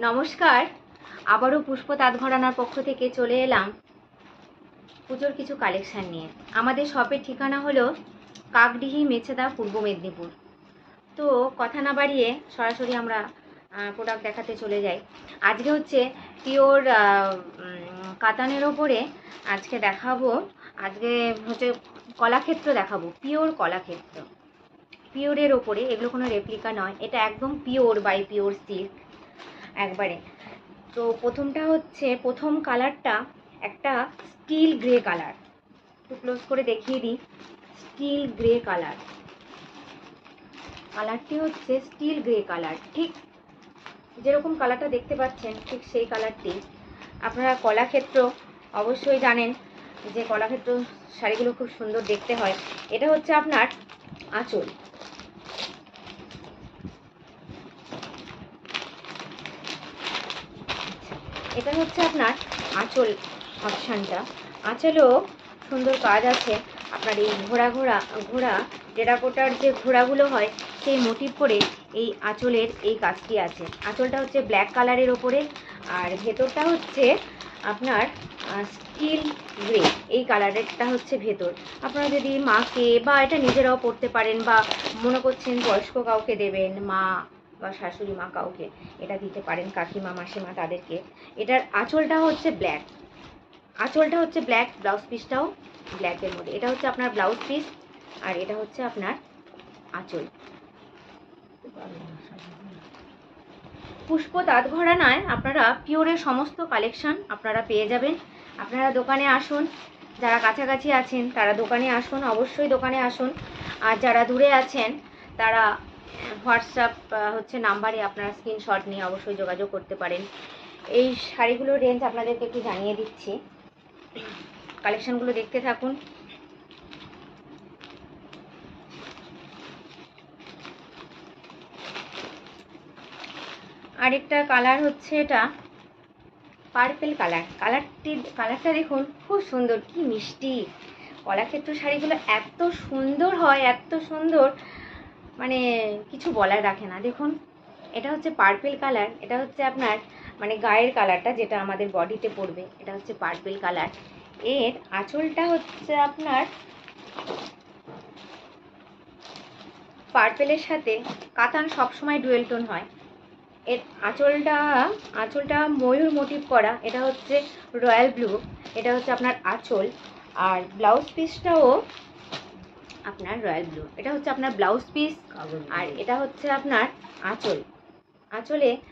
নমস্কার, আবারও পুষ্প তাঁত ঘরানার পক্ষ থেকে চলে এলাম পুজোর কিছু কালেকশান নিয়ে। আমাদের শপের ঠিকানা হলো কাকডিহি, মেছেদা, পূর্ব মেদিনীপুর। তো কথা না বাড়িয়ে সরাসরি আমরা প্রোডাক্ট দেখাতে চলে যাই। আজকে হচ্ছে পিওর কাতানের ওপরে আজকে দেখাবো। আজকে হচ্ছে কলাক্ষেত্র দেখাবো, পিওর কলাক্ষেত্র, পিওরের ওপরে। এগুলো কোনো রেপ্লিকা নয়, এটা একদম পিওর বাই পিওর সিল্ক একবারে। তো প্রথমটা হচ্ছে, প্রথম কালারটা একটা স্টিল গ্রে কালার, একটু ক্লোজ করে দেখিয়ে দিই। স্টিল গ্রে কালার, কালারটি হচ্ছে স্টিল গ্রে কালার, ঠিক যেরকম কালারটা দেখতে পাচ্ছেন ঠিক সেই কালারটি। আপনারা কলাক্ষেত্র অবশ্যই জানেন যে কলাক্ষেত্র শাড়িগুলো খুব সুন্দর দেখতে হয়। এটা হচ্ছে আপনার আঁচল, এটা হচ্ছে আপনার আঁচল অপশানটা। আঁচলেও সুন্দর কাজ আছে। আপনার এই ঘোড়া টেরাকোটার যে ঘোড়াগুলো হয় সেই মোটিভ করে এই আঁচলের এই কাজটি আছে। আঁচলটা হচ্ছে ব্ল্যাক কালারের ওপরে, আর ভেতরটা হচ্ছে আপনার স্টিল গ্রে, এই কালারেরটা হচ্ছে ভেতর। আপনারা যদি মাকে বা এটা নিজেরাও পরতে পারেন, বা মনে করছেন বয়স্ক কাউকে দেবেন, মা বা শাশুড়ি মা কাউকে এটা দিতে পারেন, কাকিমা মাসিমা তাদেরকে। এটার আঁচলটা হচ্ছে ব্ল্যাক, আঁচলটা হচ্ছে ব্ল্যাক, ব্লাউজ পিসটাও ব্ল্যাকের মধ্যে। এটা হচ্ছে আপনার ব্লাউজ পিস, আর এটা হচ্ছে আপনার আঁচল। পুষ্প তাঁত ঘরানায় আপনারা পিওরের সমস্ত কালেকশন আপনারা পেয়ে যাবেন। আপনারা দোকানে আসুন, যারা কাছাকাছি আছেন তারা দোকানে আসুন, অবশ্যই দোকানে আসুন। আর যারা দূরে আছেন তারা হোয়াটসঅ্যাপ হচ্ছে নাম্বারে আপনারা স্ক্রিনশট নিয়ে অবশ্যই যোগাযোগ করতে পারেন। এই শাড়িগুলোর রেঞ্জ আপনাদেরকে একটু জানিয়ে দিচ্ছি, কালেকশনগুলো দেখতে থাকুন। আরেকটা কালার হচ্ছে এটা পার্পেল কালার। কালারটা দেখুন, খুব সুন্দর, কি মিষ্টি। কলাক্ষেত্র শাড়িগুলো এত সুন্দর হয়, এত সুন্দর, মানে কিছু বলার রাখে না। দেখুন, এটা হচ্ছে পার্পেল কালার, এটা হচ্ছে আপনার মানে গায়ের কালারটা যেটা আমাদের বডিতে পড়বে, এটা হচ্ছে পার্পেল কালার। এর আঁচলটা হচ্ছে আপনার পার্পেলের সাথে কাতান সবসময় ডুয়েল টোন হয়। এর আঁচলটা ময়ূর মোটিভ করা, এটা হচ্ছে রয়্যাল ব্লু, এটা হচ্ছে আপনার আঁচল। আর ব্লাউজ পিসটাও আপনার রয়্যাল ব্লু, এটা হচ্ছে আপনার ব্লাউজ পিস, আর এটা হচ্ছে আপনার আঁচল। আঁচলে